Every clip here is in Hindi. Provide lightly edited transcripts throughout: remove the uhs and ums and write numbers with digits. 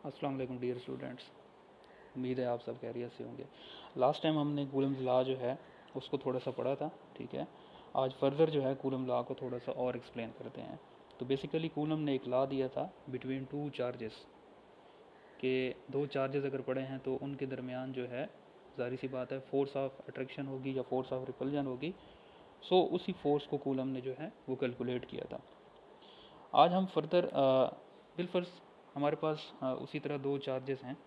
अस्सलाम वालेकुम डियर स्टूडेंट्स। उम्मीद है आप सब खैरियत से होंगे। लास्ट टाइम हमने कूलम्स लॉ जो है उसको थोड़ा सा पढ़ा था, ठीक है। आज फर्दर जो है कूलम लॉ को थोड़ा सा और एक्सप्लेन करते हैं। तो बेसिकली कूलम ने एक लॉ दिया था बिटवीन टू चार्जेस के, दो चार्जेस अगर पड़े हैं तो उनके दरमियान जो है जाहिर सी बात है फोर्स ऑफ अट्रैक्शन होगी या फोर्स ऑफ रिपल्जन होगी। सो उसी फोर्स को कूलम ने जो है वो कैलकुलेट किया था। आज हम फर्दर बिलफर्ज हमारे पास उसी तरह दो चार्जेस हैं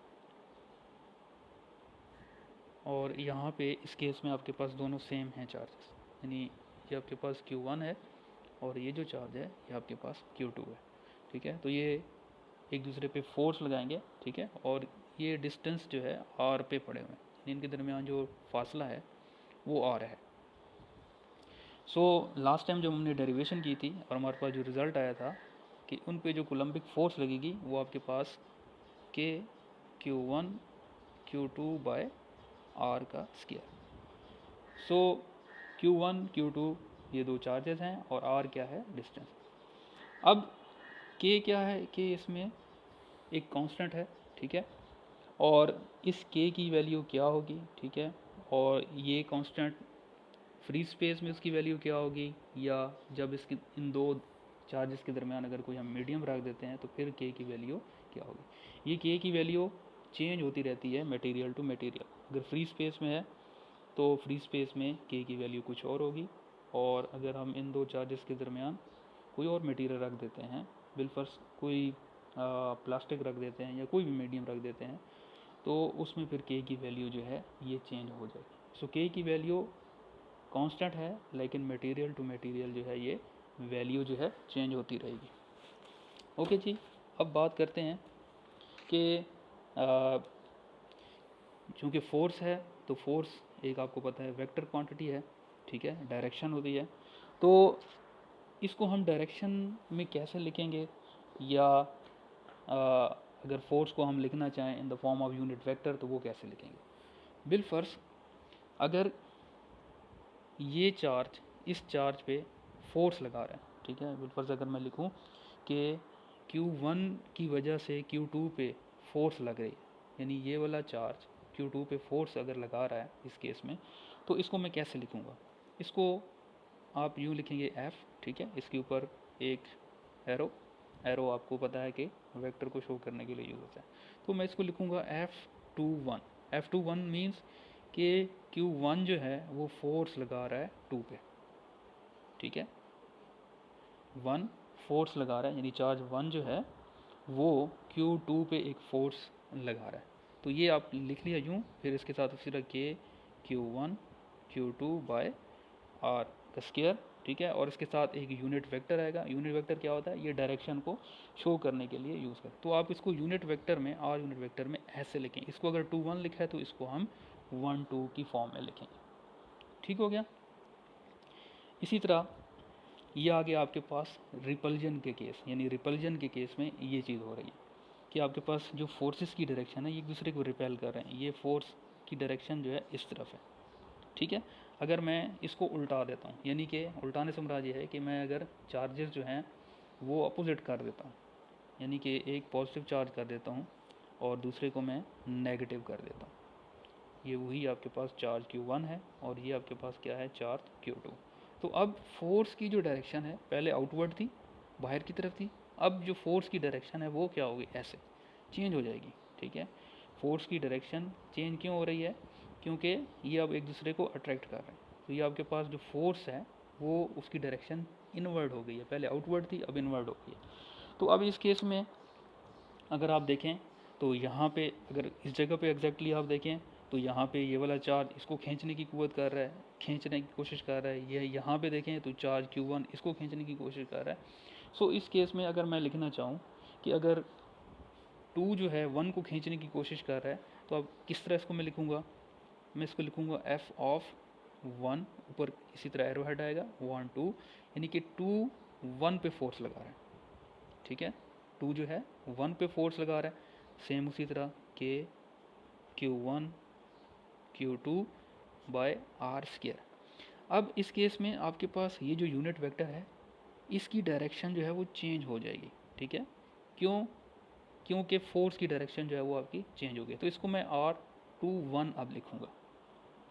और यहाँ पे इस केस में आपके पास दोनों सेम हैं चार्जेस, यानी ये आपके पास Q1 है और ये जो चार्ज है ये आपके पास Q2 है, ठीक है। तो ये एक दूसरे पे फोर्स लगाएंगे, ठीक है, और ये डिस्टेंस जो है R पे पड़े हुए हैं, यानी इनके दरमियान जो फासला है वो R है। सो लास्ट टाइम जब हमने डेरिवेशन की थी और हमारे पास जो रिज़ल्ट आया था कि उन पे जो कोलम्बिक फोर्स लगेगी वो आपके पास K Q1 Q2 by R का स्क्वायर। सो Q1 Q2 ये दो चार्जेस हैं और R क्या है, डिस्टेंस। अब K क्या है, K इसमें एक कांस्टेंट है, ठीक है, और इस K की वैल्यू क्या होगी, ठीक है, और ये कांस्टेंट फ्री स्पेस में उसकी वैल्यू क्या होगी, या जब इसकी इन दो चार्जेस के दरमियान अगर कोई हम मीडियम रख देते हैं तो फिर K की वैल्यू क्या होगी। ये K की वैल्यू चेंज होती रहती है मटेरियल टू मटेरियल। अगर फ्री स्पेस में है तो फ्री स्पेस में K की वैल्यू कुछ और होगी, और अगर हम इन दो चार्जेस के दरमियान कोई और मटेरियल रख देते हैं, बिलफर्स कोई प्लास्टिक रख देते हैं या कोई भी मीडियम रख देते हैं, तो उसमें फिर K की वैल्यू जो है ये चेंज हो जाएगी। सो K की वैल्यू कांस्टेंट है, लेकिन मटेरियल टू मटेरियल जो है ये वैल्यू जो है चेंज होती रहेगी। ओके जी, अब बात करते हैं कि चूँकि फोर्स है तो फोर्स एक आपको पता है वेक्टर क्वांटिटी है, ठीक है, डायरेक्शन होती है। तो इसको हम डायरेक्शन में कैसे लिखेंगे, या अगर फोर्स को हम लिखना चाहें in the form of unit vector तो वो कैसे लिखेंगे। बिलफर्स अगर ये चार्ज इस चार्ज पे फोर्स लगा रहा है, ठीक है, बिलफर्स अगर मैं लिखूं कि Q1 की वजह से Q2 पे फोर्स लग रही है, यानी ये वाला चार्ज Q2 पे फोर्स अगर लगा रहा है इस केस में, तो इसको मैं कैसे लिखूंगा। इसको आप यूँ लिखेंगे F, ठीक है, इसके ऊपर एक एरो, एरो आपको पता है कि वेक्टर को शो करने के लिए यूज़ होता है। तो मैं इसको लिखूंगा F21। F21 मीन्स कि Q1 जो है वो फोर्स लगा रहा है 2 पे, ठीक है, 1 फोर्स लगा रहा है, यानी चार्ज 1 जो है वो Q2 पे एक फोर्स लगा रहा है। तो ये आप लिख लिया यूँ, फिर इसके साथ उसी तरह के Q1 Q2 बाय R का स्क्वायर, ठीक है, और इसके साथ एक यूनिट वेक्टर आएगा। यूनिट वेक्टर क्या होता है, ये डायरेक्शन को शो करने के लिए यूज़ करते हैं। तो आप इसको यूनिट वेक्टर में, R यूनिट वेक्टर में ऐसे लिखें। इसको अगर 2 1 लिखा है तो इसको हम 1 2 की फॉर्म में लिखेंगे, ठीक हो गया। इसी तरह ये आ गया आपके पास रिपल्जन के केस, यानी रिपल्जन के केस में ये चीज़ हो रही है कि आपके पास जो फोर्सेस की डायरेक्शन है ये एक दूसरे को रिपेल कर रहे हैं। ये फोर्स की डायरेक्शन जो है इस तरफ है, ठीक है। अगर मैं इसको उल्टा देता हूँ, यानी कि उल्टाने से मुराद ये है कि मैं अगर चार्जेस जो हैं वो अपोजिट कर देता हूँ, यानी कि एक पॉजिटिव चार्ज कर देता हूँ और दूसरे को मैं नेगेटिव कर देता हूँ, ये वही आपके पास चार्ज Q1 है और ये आपके पास क्या है, चार्ज Q2। तो अब फोर्स की जो डायरेक्शन है पहले आउटवर्ड थी, बाहर की तरफ थी, अब जो फोर्स की डायरेक्शन है वो क्या होगी, ऐसे चेंज हो जाएगी, ठीक है। फोर्स की डायरेक्शन चेंज क्यों हो रही है, क्योंकि ये अब एक दूसरे को अट्रैक्ट कर रहे हैं। तो ये आपके पास जो फोर्स है वो उसकी डायरेक्शन इनवर्ड हो गई है, पहले आउटवर्ड थी अब इनवर्ड हो गई है। तो अब इस केस में अगर आप देखें तो यहाँ पे अगर इस जगह पे एग्जैक्टली आप देखें तो यहाँ पे ये वाला चार्ज इसको खींचने की कुवत कर रहा है, खींचने की कोशिश कर रहा है। ये यहाँ पे देखें तो चार्ज Q1 इसको खींचने की कोशिश कर रहा है। सो इस केस में अगर मैं लिखना चाहूँ कि अगर 2 जो है 1 को खींचने की कोशिश कर रहा है, तो अब किस तरह इसको मैं लिखूँगा, मैं इसको लिखूँगा F ऑफ 1, ऊपर इसी तरह एरो हेड आएगा 1 2, यानी कि 2 1 पे फोर्स लगा रहा है, ठीक है। 2 जो है 1 पे फोर्स लगा रहा है, सेम उसी तरह के Q1 Q2 by R square. अब इस केस में आपके पास ये जो यूनिट वेक्टर है इसकी डायरेक्शन जो है वो चेंज हो जाएगी, ठीक है। क्यों, क्योंकि फोर्स की डायरेक्शन जो है वो आपकी चेंज हो गई। तो इसको मैं R21 अब लिखूँगा,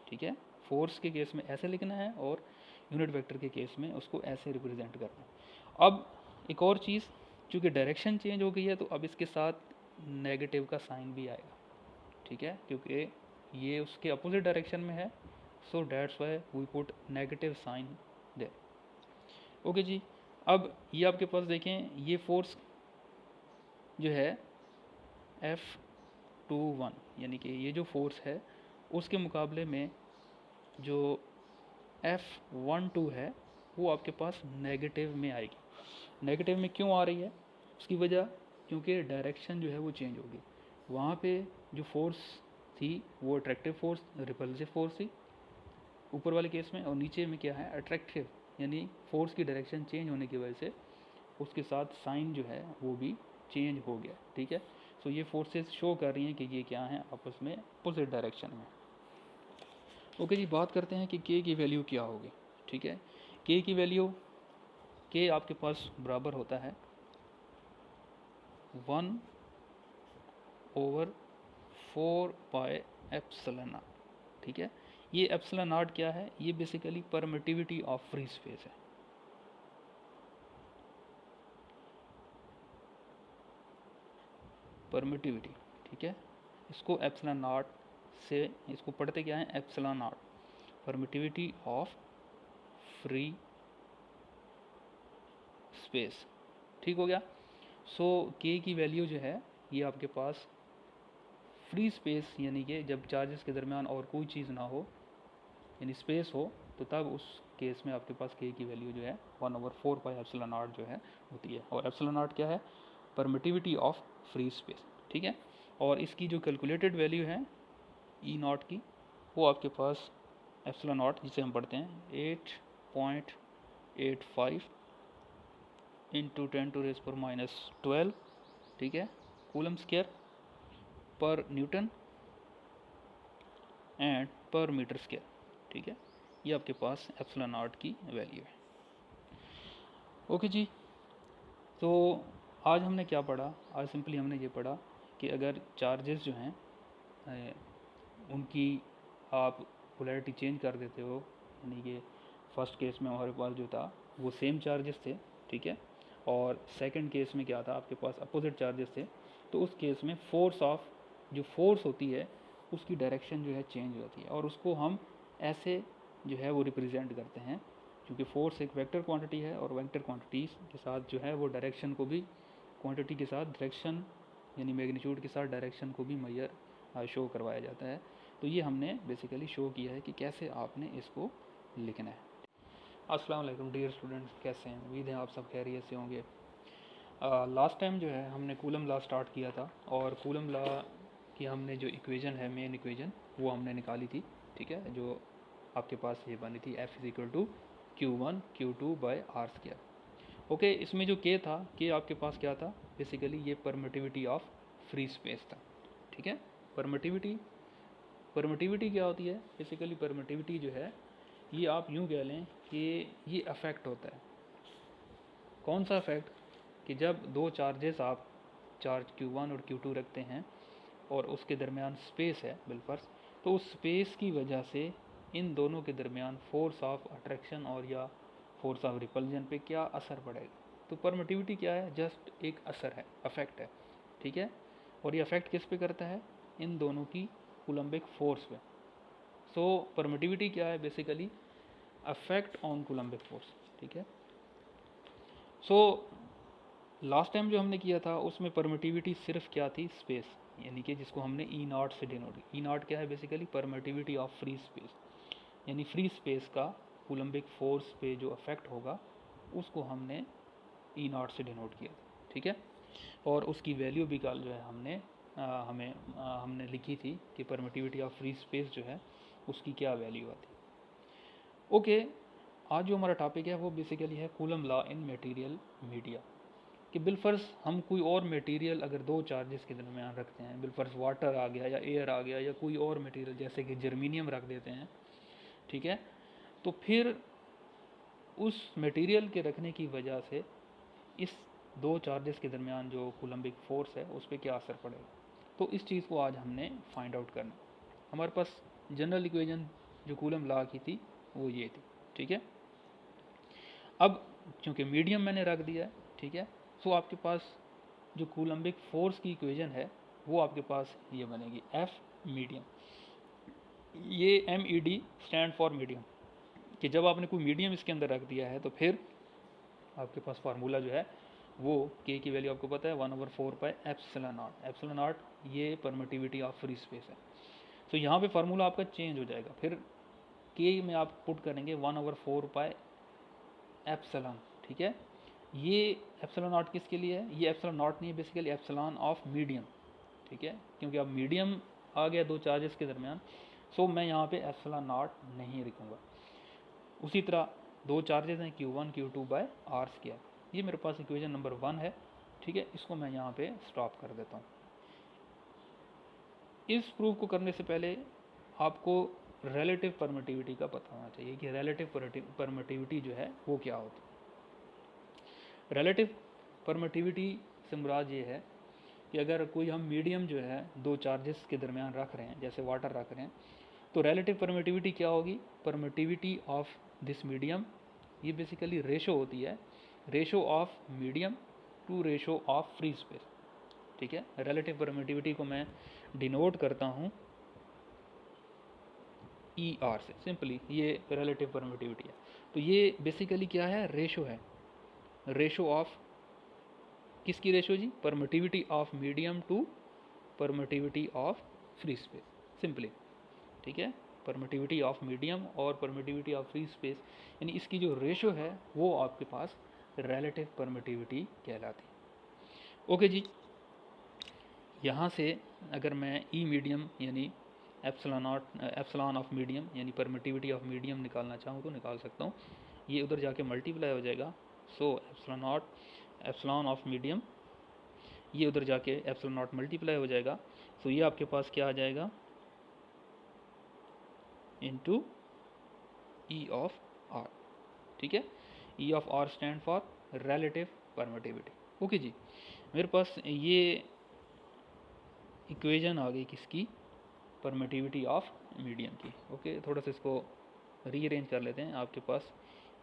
ठीक है। फोर्स के केस में ऐसे लिखना है और यूनिट वेक्टर के केस में उसको ऐसे रिप्रेजेंट करना है। अब एक और चीज़, चूँकि डायरेक्शन चेंज हो गई है तो अब इसके साथ नेगेटिव का साइन भी आएगा, ठीक है, क्योंकि ये उसके अपोजिट डायरेक्शन में है, so that's why we put negative sign there. Okay जी। अब ये आपके पास देखें, ये फोर्स जो है F21 यानी कि ये जो फोर्स है उसके मुकाबले में जो F12 है वो आपके पास नेगेटिव में आएगी। नेगेटिव में क्यों आ रही है, उसकी वजह क्योंकि डायरेक्शन जो है वो चेंज होगी। वहाँ पे जो फोर्स थी वो अट्रैक्टिव फोर्स, रिपल्सिव फोर्स थी ऊपर वाले केस में, और नीचे में क्या है अट्रैक्टिव, यानी फोर्स की डायरेक्शन चेंज होने की वजह से उसके साथ साइन जो है वो भी चेंज हो गया, ठीक है। सो ये फोर्सेस शो कर रही हैं कि ये क्या है आपस में अपोजिट डायरेक्शन में। ओके जी, बात करते हैं कि के की वैल्यू क्या होगी, ठीक है। के की वैल्यू, के आपके पास बराबर होता है 1/4 पाई एप्सिलॉन नॉट, ठीक है। ये एप्सिलॉन नॉट क्या है, ये basically permittivity of free space है। परमिटिविटी, ठीक है, इसको एप्सिलॉन नॉट से इसको पढ़ते क्या है, epsilon not, permittivity of free space, ठीक हो गया। सो के की वैल्यू जो है ये आपके पास फ्री स्पेस, यानी कि जब चार्जेस के दरमियान और कोई चीज़ ना हो यानी स्पेस हो, तो तब उस केस में आपके पास के की वैल्यू जो है 1/4 पाई एप्सिलॉन नॉट जो है होती है। और एप्सिलॉन नॉट क्या है, परमिटिविटी ऑफ फ्री स्पेस, ठीक है। और इसकी जो कैलकुलेटेड वैल्यू है ई नॉट की, वो आपके पास एप्सिलॉन नॉट जिसे हम पढ़ते हैं 8.85 इंटू 10⁻⁻12, ठीक है, कूलम स्क्वायर पर न्यूटन एंड पर मीटर स्क्वायर, ठीक है। ये आपके पास एप्सिलॉन नॉट की वैल्यू है। ओके जी, तो आज हमने क्या पढ़ा, आज सिंपली हमने ये पढ़ा कि अगर चार्जेस जो हैं उनकी आप पोलैरिटी चेंज कर देते हो, यानी कि फर्स्ट केस में हमारे पास जो था वो सेम चार्जेस थे, ठीक है, और सेकंड केस में क्या था आपके पास अपोजिट चार्जेस थे, तो उस केस में फोर्स ऑफ जो फोर्स होती है उसकी डायरेक्शन जो है चेंज होती है, और उसको हम ऐसे जो है वो रिप्रेजेंट करते हैं, क्योंकि फोर्स एक वेक्टर क्वांटिटी है और वेक्टर क्वांटिटीज़ के साथ जो है वो डायरेक्शन को भी, क्वांटिटी के साथ डायरेक्शन यानी मैग्नीट्यूड के साथ डायरेक्शन को भी मैयर शो करवाया जाता है। तो ये हमने बेसिकली शो किया है कि कैसे आपने इसको लिखना है। अस्सलाम वालेकुम डियर स्टूडेंट्स, कैसे हैं, उम्मीद है आप सब खैरियत से होंगे। लास्ट टाइम जो है हमने कूलम लॉ स्टार्ट किया था, और कूलम लॉ की हमने जो इक्वेशन है, मेन इक्वेशन, वो हमने निकाली थी, ठीक है, जो आपके पास ये बनी थी F=Q1Q2/R²। ओके, इसमें जो के था, के आपके पास क्या था, बेसिकली ये परमिटिविटी ऑफ फ्री स्पेस था, ठीक है। परमिटिविटी, परमिटिविटी क्या होती है, बेसिकली परमिटिविटी जो है ये आप यूँ कह लें कि ये अफेक्ट होता है। कौन सा अफेक्ट, कि जब दो चार्जेस आप चार्ज Q1 और Q2 रखते हैं और उसके दरमियान स्पेस है बिलफर्स, तो उस स्पेस की वजह से इन दोनों के दरमियान फोर्स ऑफ अट्रैक्शन और या फोर्स ऑफ रिपल्जन पे क्या असर पड़ेगा। तो परमिटिविटी क्या है, जस्ट एक असर है, अफेक्ट है, ठीक है। और ये अफेक्ट किस पे करता है, इन दोनों की कूलम्बिक फोर्स पे। सो परमिटिविटी क्या है, basically affect on Coulombic force, ठीक है। सो लास्ट टाइम जो हमने किया था उसमें परमिटिविटी सिर्फ क्या थी, स्पेस, यानी कि जिसको हमने ई नॉट से डिनोट किया। ई नॉट क्या है, basically permittivity of free space, यानी फ्री स्पेस का कूलम्बिक फोर्स पे जो अफेक्ट होगा उसको हमने ई नॉट से डिनोट किया, ठीक है। और उसकी वैल्यू भी कल जो है हमने लिखी थी कि परमिटिविटी ऑफ फ्री स्पेस जो है उसकी क्या वैल्यू आती है। ओके, आज जो हमारा टॉपिक है वो बेसिकली है coulomb law in material media, कि बिलफर्स हम कोई और मटेरियल अगर दो चार्जेस के दरमियान रखते हैं, बिलफर्स वाटर आ गया या एयर आ गया या कोई और मटेरियल जैसे कि जर्मीनियम रख देते हैं, ठीक है, तो फिर उस मटेरियल के रखने की वजह से इस दो चार्जेस के दरमियान जो कूलम्बिक फोर्स है उस पर क्या असर पड़ेगा। तो इस चीज़ को आज हमने फाइंड आउट करना। हमारे पास जनरल इक्वेशन जो कूलम लॉ की थी वो ये थी, ठीक है। अब चूंकि मीडियम मैंने रख दिया है, ठीक है, सो आपके पास जो कूलम्बिक फोर्स की इक्वेशन है वो आपके पास ये बनेगी एफ मीडियम। ये M E D stand for medium, कि जब आपने कोई मीडियम इसके अंदर रख दिया है तो फिर आपके पास फार्मूला जो है वो के की वैल्यू आपको पता है 1/4 एप्सिलॉन नॉट। एप्सिलॉन नॉट ये परमिटिविटी ऑफ फ्री स्पेस है। तो यहाँ पे फार्मूला आपका चेंज हो जाएगा, फिर के में आप पुट करेंगे 1/4 एप्सिलॉन, ठीक है। ये एप्सिलॉन नॉट किसके लिए है, ये एप्सिलॉन नॉट नहीं है, बेसिकली एप्सिलॉन ऑफ मीडियम, ठीक है, क्योंकि अब मीडियम आ गया दो चार्जेस के दरमियान, सो मैं यहाँ पे एप्सिलॉन नॉट नहीं लिखूंगा। उसी तरह दो चार्जेस हैं Q1 Q2 by R square, ये मेरे पास इक्वेशन नंबर 1 है, ठीक है। इसको मैं यहाँ पे स्टॉप कर देता हूँ। इस प्रूफ को करने से पहले आपको रिलेटिव परमिटिविटी का पता होना चाहिए कि रिलेटिव परमिटिविटी जो है वो क्या होती है। रिलेटिव परमिटिविटी से मुराद ये है कि अगर कोई हम मीडियम जो है दो चार्जेस के दरमियान रख रहे हैं, जैसे वाटर रख रहे हैं, तो रिलेटिव परमिटिविटी क्या होगी, परमिटिविटी ऑफ दिस मीडियम, ये बेसिकली रेशो होती है, ratio of medium to ratio of free space, ठीक है। रिलेटिव परमिटिविटी को मैं डिनोट करता हूँ ई आर से, सिंपली ये रिलेटिव परमिटिविटी है। तो ये बेसिकली क्या है, रेशो है, रेशो ऑफ किसकी रेशो जी, permittivity of medium to permittivity of free space, simply, ठीक है। परमिटिविटी ऑफ मीडियम और परमिटिविटी ऑफ फ्री स्पेस, यानी इसकी जो रेशो है वो आपके पास रिलेटिव परमिटिविटी कहलाती है। ओके जी, यहाँ से अगर मैं ई मीडियम यानी एप्सिलॉन ऑफ मीडियम यानी परमिटिविटी ऑफ मीडियम निकालना चाहूँ तो निकाल सकता हूँ। ये उधर जाके मल्टीप्लाई हो जाएगा, सो एप्सिलॉन ऑफ मीडियम, ये उधर जाके एप्सिलॉन नॉट मल्टीप्लाई हो जाएगा, सो ये आपके पास क्या आ जाएगा, इनटू ई ऑफ आर, ठीक है। E of R stand for relative permittivity. Okay जी, मेरे पास ये इक्वेशन आ गई किसकी, परमिटिविटी ऑफ मीडियम की। ओके, थोड़ा सा इसको रीअरेंज कर लेते हैं। आपके पास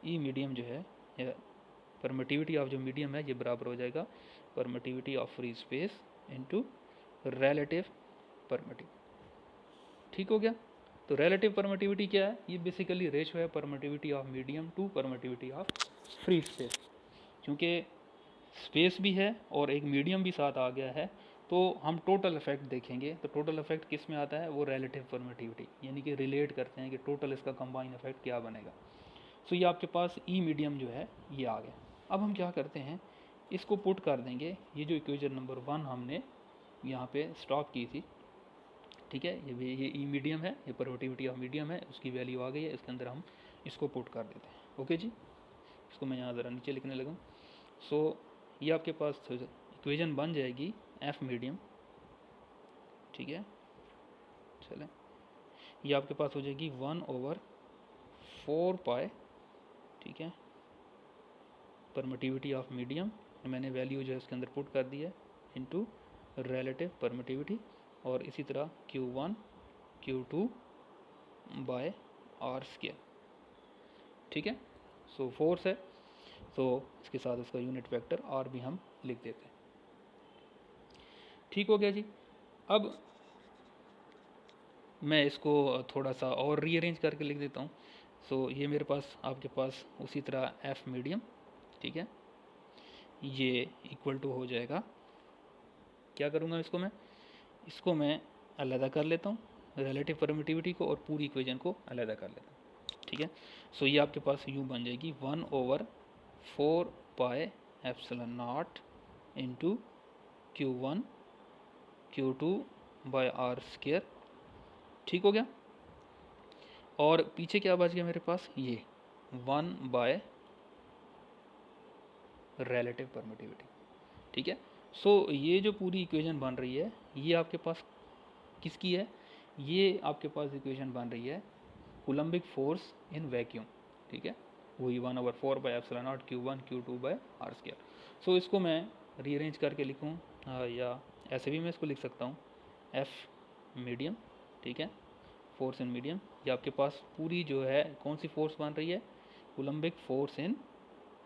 ई मीडियम जो है, परमिटिविटी ऑफ जो मीडियम है ये बराबर हो जाएगा permittivity of free space into relative permittivity, ठीक हो गया। तो रिलेटिव परमिटिविटी क्या है, ये बेसिकली रेशो है permittivity of medium to permittivity of free space. क्योंकि स्पेस भी है और एक मीडियम भी साथ आ गया है, तो हम टोटल इफेक्ट देखेंगे। तो टोटल इफेक्ट किस में आता है, वो रिलेटिव परमिटिविटी, यानी कि रिलेट करते हैं कि टोटल इसका कंबाइन इफेक्ट क्या बनेगा। सो ये आपके पास ई मीडियम जो है ये आ गया। अब हम क्या करते हैं, इसको पुट कर देंगे, ये जो इक्वेशन नंबर 1 हमने यहाँ पे स्टॉप की थी, ठीक है, ये ई मीडियम है, ये परमिटिविटी ऑफ मीडियम है, उसकी वैल्यू आ गई है, इसके अंदर हम इसको पुट कर देते हैं। ओके जी, इसको मैं यहाँ ज़रा नीचे लिखने लगा। सो ये आपके पास इक्वेशन बन जाएगी एफ मीडियम, ठीक है, चलें, ये आपके पास हो जाएगी 1/4 पाई, ठीक है, परमिटिविटी ऑफ मीडियम, मैंने वैल्यू जो है इसके अंदर पुट कर दी है, इनटू रिलेटिव परमिटिविटी, और इसी तरह Q1 Q2 by R square, ठीक है। सो फोर्स है, तो इसके साथ उसका यूनिट वेक्टर आर भी हम लिख देते हैं, ठीक हो गया जी। अब मैं इसको थोड़ा सा और रीअरेंज करके लिख देता हूँ। सो ये मेरे पास आपके पास उसी तरह एफ मीडियम, ठीक है, ये इक्वल टू हो जाएगा, क्या करूँगा इसको मैं अलग कर लेता हूँ, रिलेटिव परमिटिविटी को और पूरी इक्वेशन को अलग कर लेता हूँ, ठीक है। सो ये आपके पास यूँ बन जाएगी 1/4 pi epsilon naught into Q1 Q2 by R square, ठीक हो गया। और पीछे क्या बच गया मेरे पास, ये 1 बाय रिलेटिव परमिटिविटी, ठीक है। सो ये जो पूरी इक्वेशन बन रही है ये आपके पास किसकी है, ये आपके पास इक्वेशन बन रही है कूलम्बिक फोर्स इन वैक्यूम, ठीक है, वही 1/4/ε0 Q1 Q2/r²। सो इसको मैं रीअरेंज करके लिखूँ या ऐसे भी मैं इसको लिख सकता हूँ, F मीडियम, ठीक है, फोर्स इन मीडियम। ये आपके पास पूरी जो है कौन सी फोर्स बन रही है, कूलम्बिक फोर्स इन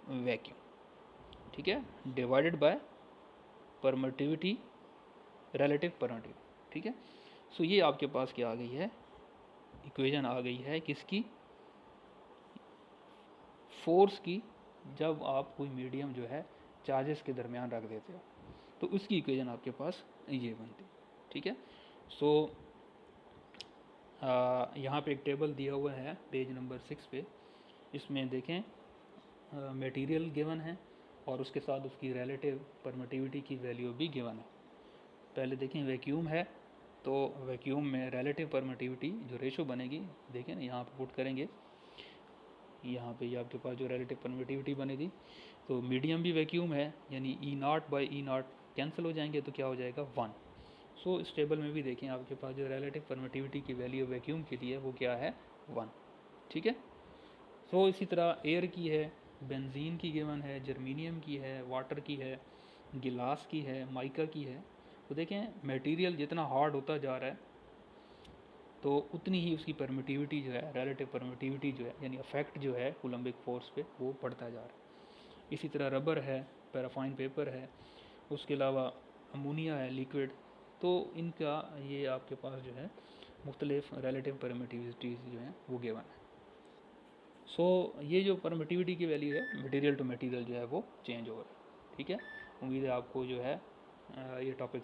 वैक्यूम, ठीक है, divided by permittivity, relative permittivity, ठीक है। सो ये आपके पास क्या आ गई है, इक्वेशन आ गई है किसकी, फोर्स की, जब आप कोई मीडियम जो है चार्जेस के दरमियान रख देते हो तो उसकी इक्वेशन आपके पास ये बनती, ठीक है। सो यहाँ पे एक टेबल दिया हुआ है पेज नंबर 6 पे, इसमें देखें मटेरियल गिवन है और उसके साथ उसकी रिलेटिव परमिटिविटी की वैल्यू भी गिवन है। पहले देखें वैक्यूम है, तो वैक्यूम में रिलेटिव परमिटिविटी जो रेशो बनेगी, देखें ना यहाँ पे पुट करेंगे, यहाँ पे ये आपके पास जो रिलेटिव परमिटिविटी बनेगी, तो मीडियम भी वैक्यूम है, यानी E0/E0 कैंसिल हो जाएंगे तो क्या हो जाएगा 1। सो इस टेबल में भी देखें आपके पास जो रिलेटिव परमिटिविटी की वैल्यू वैक्यूम के लिए वो क्या है 1, ठीक है। सो इसी तरह एयर की है, बेंजीन की गिवन है, जर्मीनियम की है, वाटर की है, गिलास की है, माइका की है। तो देखें मटेरियल जितना हार्ड होता जा रहा है तो उतनी ही उसकी परमिटिविटी जो है, रिलेटिव परमिटिविटी जो है, यानी अफेक्ट जो है कूलम्बिक फोर्स पे वो बढ़ता जा रहा है। इसी तरह रबर है, पैराफाइन पेपर है, उसके अलावा अमोनिया है लिक्विड, तो इनका ये आपके पास जो है मुख्तलिफ रिलेटिव परमिटिविटीज़ जो हैं वो गिवन है। सो ये जो परमिटिविटी की वैल्यू है मटेरियल टू मटेरियल जो है वो चेंज हो रहा है, ठीक है। उम्मीद है आपको जो है ये टॉपिक